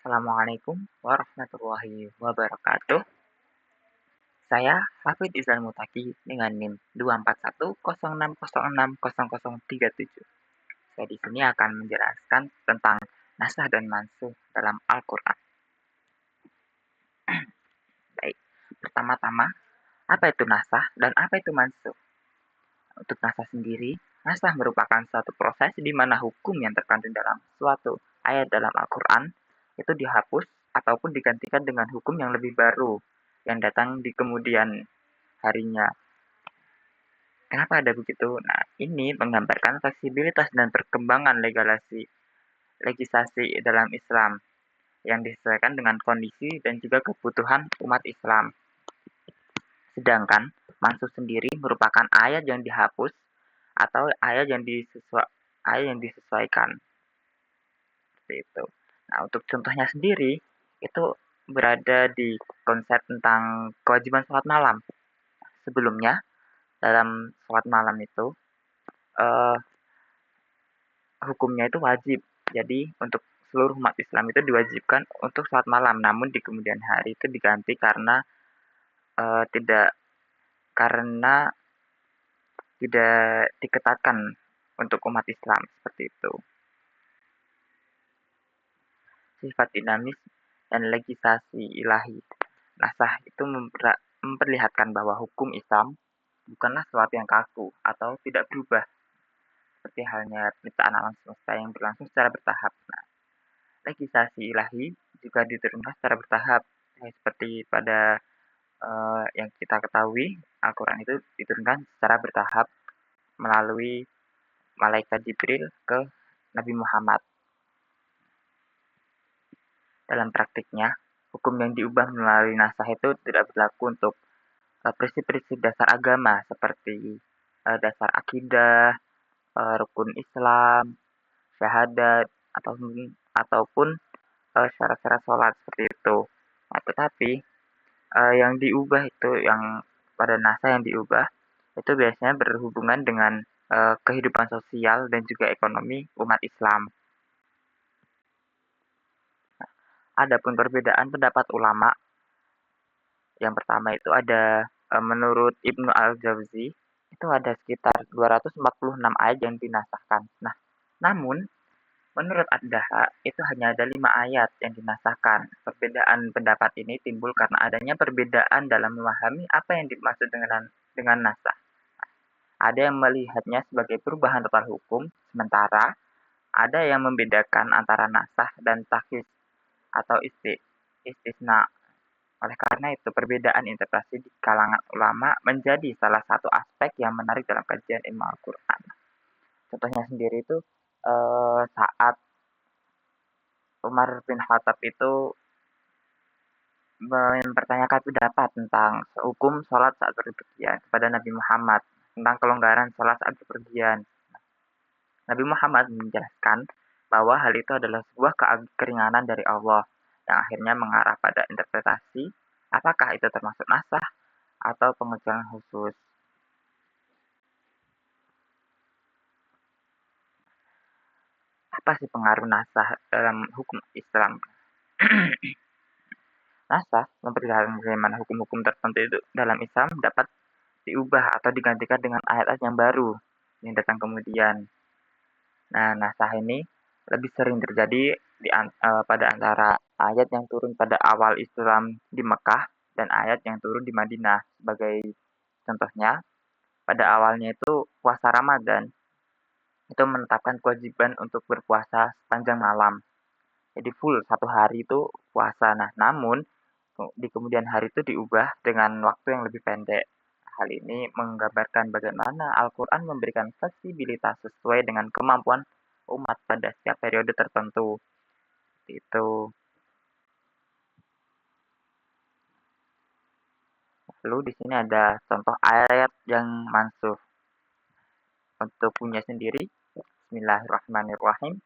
Assalamualaikum warahmatullahi wabarakatuh. Saya Hafid Izal Mutaki dengan NIM 24106060037. Saya di sini akan menjelaskan tentang nasah dan mansuh dalam Al-Quran. Baik, pertama-tama, apa itu nasah dan apa itu mansuh? Untuk nasah sendiri, nasah merupakan suatu proses di mana hukum yang terkandung dalam suatu ayat dalam Al-Quran itu dihapus ataupun digantikan dengan hukum yang lebih baru yang datang di kemudian harinya. Kenapa ada begitu? Nah, ini menggambarkan fleksibilitas dan perkembangan legislasi dalam Islam yang disesuaikan dengan kondisi dan juga kebutuhan umat Islam. Sedangkan mansuh sendiri merupakan ayat yang dihapus atau ayat yang disesuaikan. Seperti itu. Nah, untuk contohnya sendiri itu berada di konsep tentang kewajiban sholat malam. Sebelumnya dalam sholat malam itu eh, hukumnya itu wajib. Jadi untuk seluruh umat Islam itu diwajibkan untuk sholat malam. Namun di kemudian hari itu diganti tidak karena tidak diketatkan untuk umat Islam seperti itu. Sifat dinamis dan legislasi ilahi. Nasah itu memperlihatkan bahwa hukum Islam bukanlah sesuatu yang kaku atau tidak berubah seperti halnya penciptaan alam semesta yang berlangsung secara bertahap. Nah, legislasi ilahi juga diturunkan secara bertahap, seperti pada yang kita ketahui Al-Quran itu diturunkan secara bertahap melalui malaikat Jibril ke Nabi Muhammad. Dalam praktiknya, hukum yang diubah melalui nasah itu tidak berlaku untuk prinsip-prinsip dasar agama seperti dasar akidah, rukun Islam, syahadat, ataupun syarat-syarat sholat seperti itu. Nah, tetapi yang diubah itu yang pada nasah yang diubah itu biasanya berhubungan dengan kehidupan sosial dan juga ekonomi umat Islam. Adapun perbedaan pendapat ulama, yang pertama itu ada menurut Ibnu Al-Jauzi itu ada sekitar 246 ayat yang dinasahkan. Nah, namun menurut Ad-Daha itu hanya ada 5 ayat yang dinasahkan. Perbedaan pendapat ini timbul karena adanya perbedaan dalam memahami apa yang dimaksud dengan nasah. Ada yang melihatnya sebagai perubahan total hukum, sementara ada yang membedakan antara nasah dan takhis atau istisna. Oleh karena itu, perbedaan interpretasi di kalangan ulama menjadi salah satu aspek yang menarik dalam kajian ilmu Al-Quran. Contohnya sendiri itu saat Umar bin Khattab itu mempertanyakan pendapat tentang hukum sholat saat berpergian kepada Nabi Muhammad, tentang kelonggaran sholat saat berpergian. Nabi Muhammad menjelaskan bahwa hal itu adalah sebuah keringanan dari Allah yang akhirnya mengarah pada interpretasi apakah itu termasuk nasah atau pengecualian khusus. Apa sih pengaruh nasah dalam hukum Islam? Nasah memperlihatkan bagaimana hukum-hukum tertentu itu dalam Islam dapat diubah atau digantikan dengan ayat-ayat yang baru yang datang kemudian. Nah, nasah ini lebih sering terjadi pada antara ayat yang turun pada awal Islam di Mekah dan ayat yang turun di Madinah. Sebagai contohnya, pada awalnya itu puasa Ramadan itu menetapkan kewajiban untuk berpuasa sepanjang malam. Jadi full satu hari itu puasa. Nah, namun di kemudian hari itu diubah dengan waktu yang lebih pendek. Hal ini menggambarkan bagaimana Al-Quran memberikan fleksibilitas sesuai dengan kemampuan umat pada setiap periode tertentu. Itu. Lalu di sini ada contoh ayat yang mansuh. Untuk punya sendiri, Bismillahirrahmanirrahim.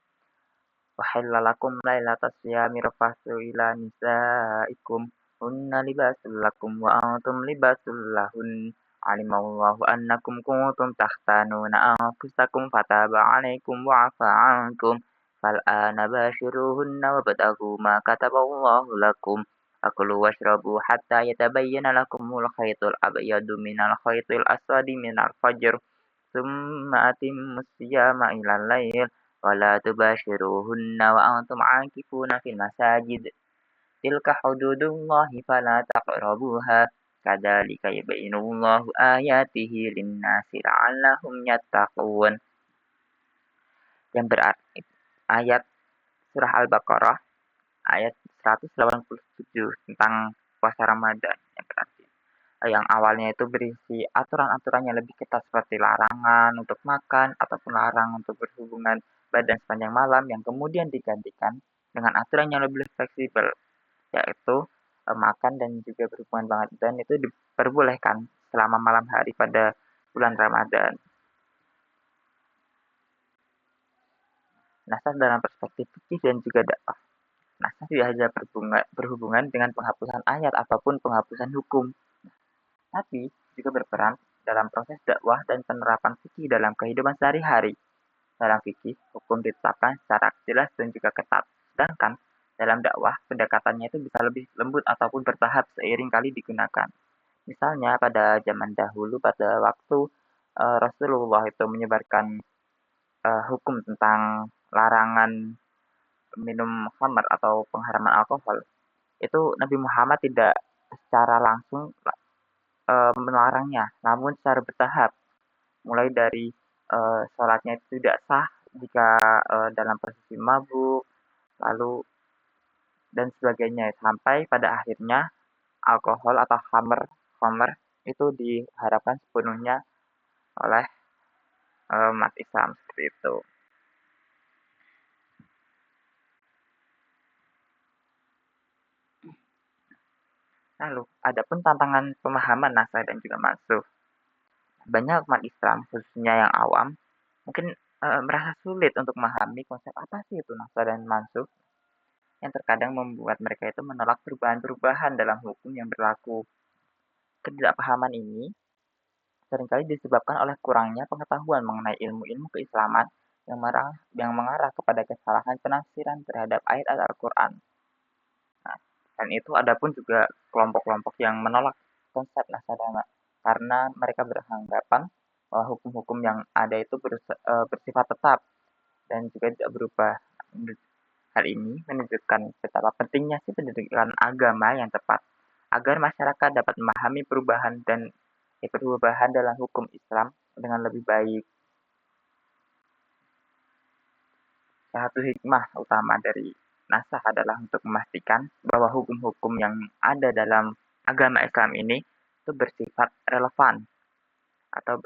Wahilla lakum lailatas siyami rafasu ila nisaikum hunna libasul lakum wa antum libasul lahun. Alimallahu annakum kuntum takhtanuna anfusakum fataba alaikum wa afa ankum. فالآن باشروهن وابتغوا ما كتب الله لكم فكلوا واشربوا حتى يتبين لكم الخيط الأبيض من الخيط الأسود من الفجر ثم أتموا الصيام إلى الليل ولا تباشروهن وأنتم عاكفون في المساجد تلك حدود الله فلا تقربوها كذلك يبين الله آياته للناس لعلهم يتقون. Yang berarti ayat surah Al-Baqarah ayat 187 tentang puasa Ramadan, yang berarti yang awalnya itu berisi aturan-aturan yang lebih ketat seperti larangan untuk makan ataupun larangan untuk berhubungan badan sepanjang malam, yang kemudian digantikan dengan aturan yang lebih fleksibel, yaitu makan dan juga berhubungan badan itu diperbolehkan selama malam hari pada bulan Ramadan. Nah, dalam perspektif fikih dan juga dakwah, nah tidak hanya berhubungan dengan penghapusan ayat ataupun penghapusan hukum, tapi juga berperan dalam proses dakwah dan penerapan fikih dalam kehidupan sehari-hari. Dalam fikih, hukum ditetapkan secara jelas dan juga ketat. Sedangkan dalam dakwah, pendekatannya itu bisa lebih lembut ataupun bertahap seiring kali digunakan. Misalnya pada zaman dahulu, pada waktu Rasulullah itu menyebarkan hukum tentang larangan minum khamar atau pengharaman alkohol, itu Nabi Muhammad tidak secara langsung melarangnya, namun secara bertahap. Mulai dari sholatnya itu tidak sah jika dalam posisi mabuk, lalu dan sebagainya, sampai pada akhirnya alkohol atau khamr itu diharapkan sepenuhnya oleh umat Islam seperti itu. Lalu, adapun tantangan pemahaman naskah dan juga mansuh. Banyak umat Islam, khususnya yang awam, mungkin merasa sulit untuk memahami konsep apa sih itu naskah dan mansuh, yang terkadang membuat mereka itu menolak perubahan-perubahan dalam hukum yang berlaku. Ketidakpahaman ini seringkali disebabkan oleh kurangnya pengetahuan mengenai ilmu-ilmu keislaman yang mengarah kepada kesalahan penafsiran terhadap ayat Al-Quran. Nah, dan itu adapun juga kelompok-kelompok yang menolak konsep nasadana karena mereka beranggapan bahwa hukum-hukum yang ada itu bersifat tetap dan juga tidak berubah. Hal ini menunjukkan betapa pentingnya sih pendidikan agama yang tepat agar masyarakat dapat memahami perubahan dalam hukum Islam dengan lebih baik. Salah satu hikmah utama dari naskah adalah untuk memastikan bahwa hukum-hukum yang ada dalam agama Islam ini itu bersifat relevan atau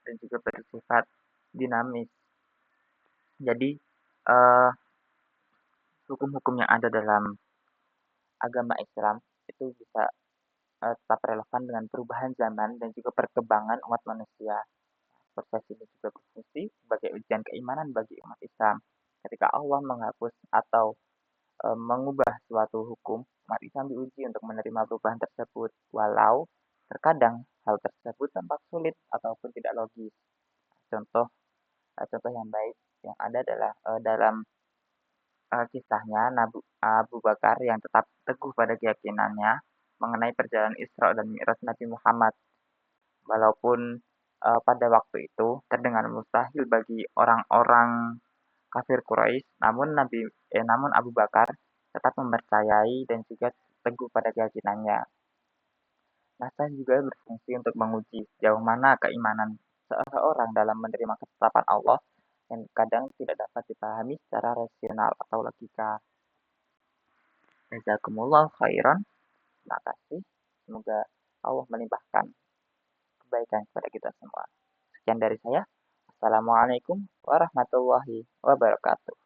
dan juga bersifat dinamis. Jadi eh, hukum-hukum yang ada dalam agama Islam itu bisa tetap relevan dengan perubahan zaman dan juga perkembangan umat manusia. Proses ini juga berfungsi sebagai ujian keimanan bagi umat Islam. Ketika Allah menghapus atau mengubah suatu hukum, umat Islam diuji untuk menerima perubahan tersebut, walau terkadang hal tersebut tampak sulit ataupun tidak logis. Contoh contoh yang baik yang ada adalah dalam kisahnya Abu Bakar yang tetap teguh pada keyakinannya mengenai perjalanan Isra dan Mi'raj Nabi Muhammad. Walaupun pada waktu itu terdengar mustahil bagi orang-orang kafir Quraisy, namun Abu Bakar tetap mempercayai dan juga teguh pada keyakinannya. Naskah juga berfungsi untuk menguji sejauh mana keimanan seseorang dalam menerima ketetapan Allah yang kadang tidak dapat dipahami secara rasional atau logika. Jazakumullah khairan. Terima kasih. Semoga Allah melimpahkan kebaikan kepada kita semua. Sekian dari saya. Assalamualaikum warahmatullahi wabarakatuh.